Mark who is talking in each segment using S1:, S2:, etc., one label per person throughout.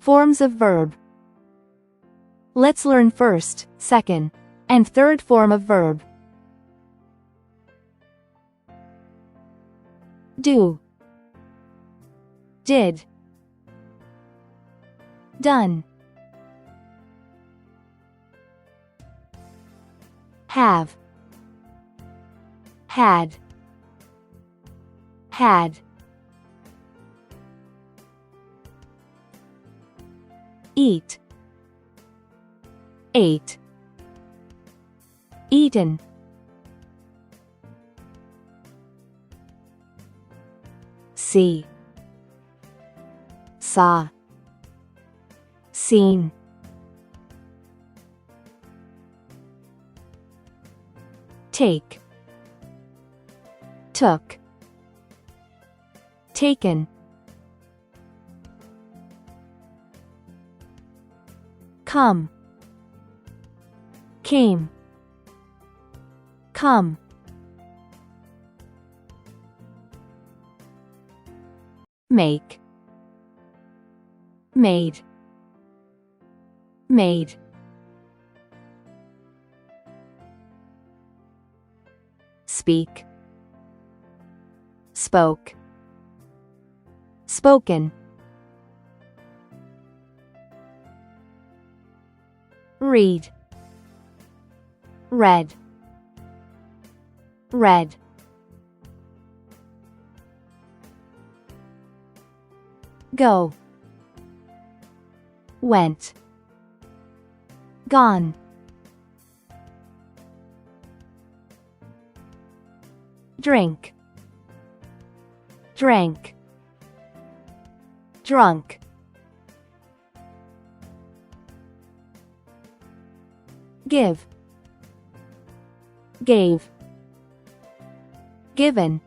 S1: Forms of verb. Let's learn first, second, and third form of verb. Do, did, done, have, had, had, eat, ate, eaten, see, saw, seen, take, took, taken, come, came, come, make, made, made, speak, spoke, spoken, read, read, read, go, went, gone, drink, drank, drunk, give, gave, given,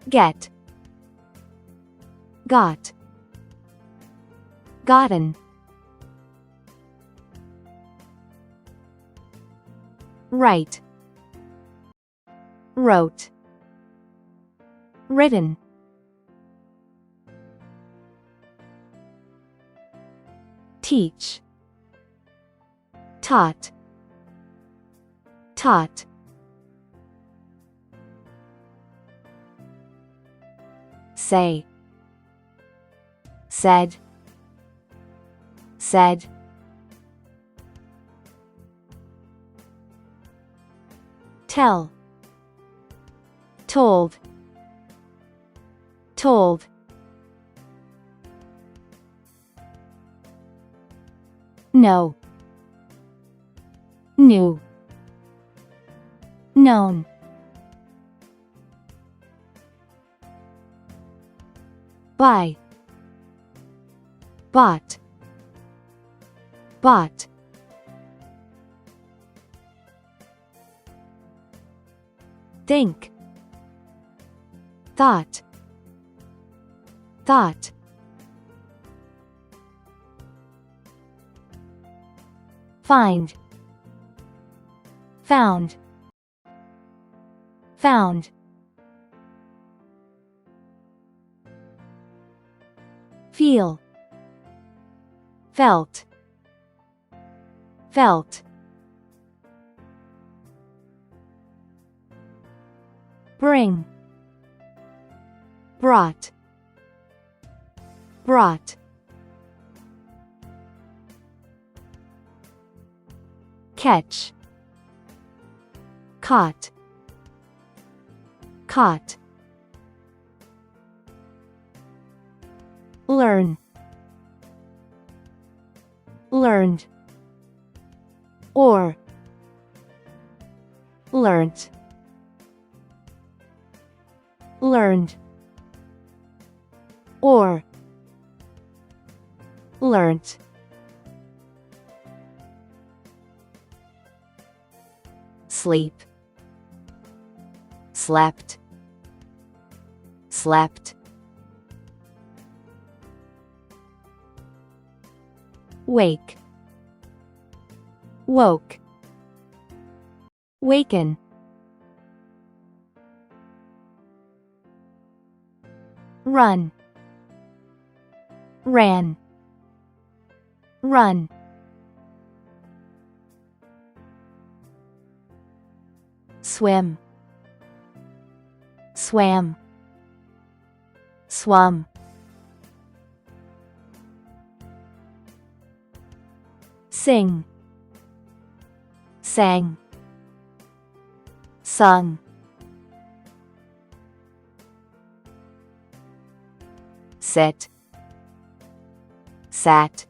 S1: get, got, gotten, write, wrote, written, teach, taught, taught, say, said, said, tell, told, told, know, knew, known, buy, bought, bought, think, thought, thought, find, found, found, feel, felt, felt, bring, brought, brought, catch, caught, caught, learn, learned, or learnt, learned, or learnt, sleep, slept, slept, wake, woke, waken, run, ran, run. Swim, swam, swum. Sing, sang, sung. Sit, sat,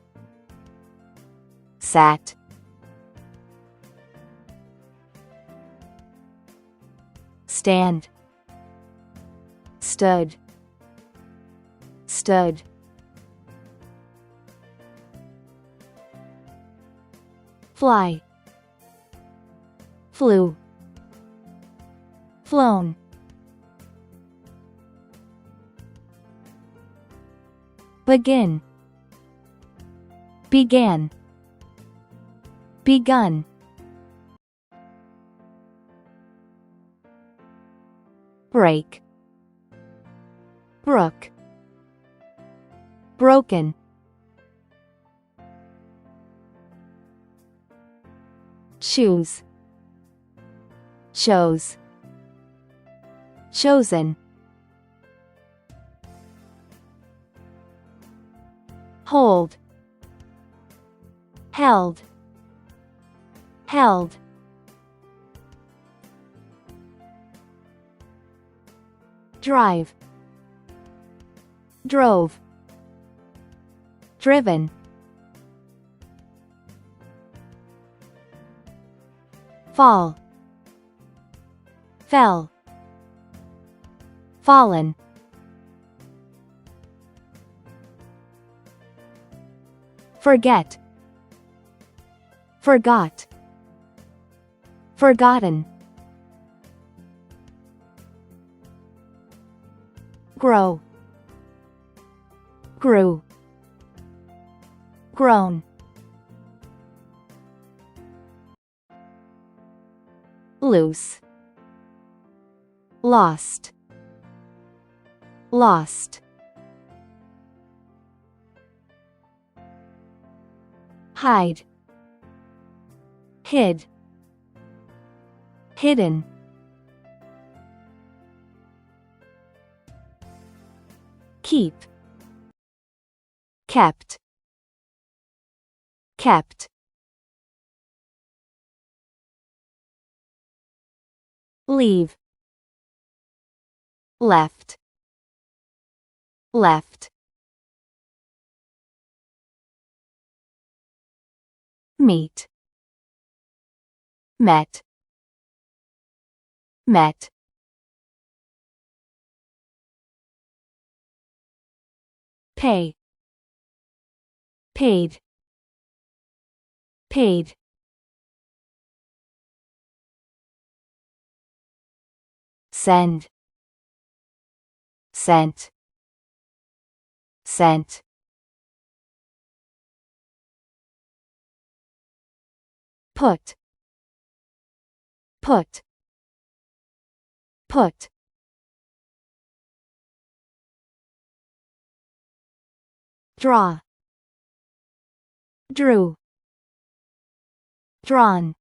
S1: sat. Stand, stood, stood. Fly, flew, flown. Begin, began, begun. Break, brook, broken. Choose, chose, chosen. Hold, held, held. Drive, drove, driven. Fall, fell, fallen. Forget, forgot, forgotten. Grow, grew, grown. Loose, lost, lost. Hide, hid, hidden. Keep, kept, kept. Leave, left, left. Meet, met, met. Pay, paid, paid. Send, sent, sent. Put, put, put. Draw, drew, drawn.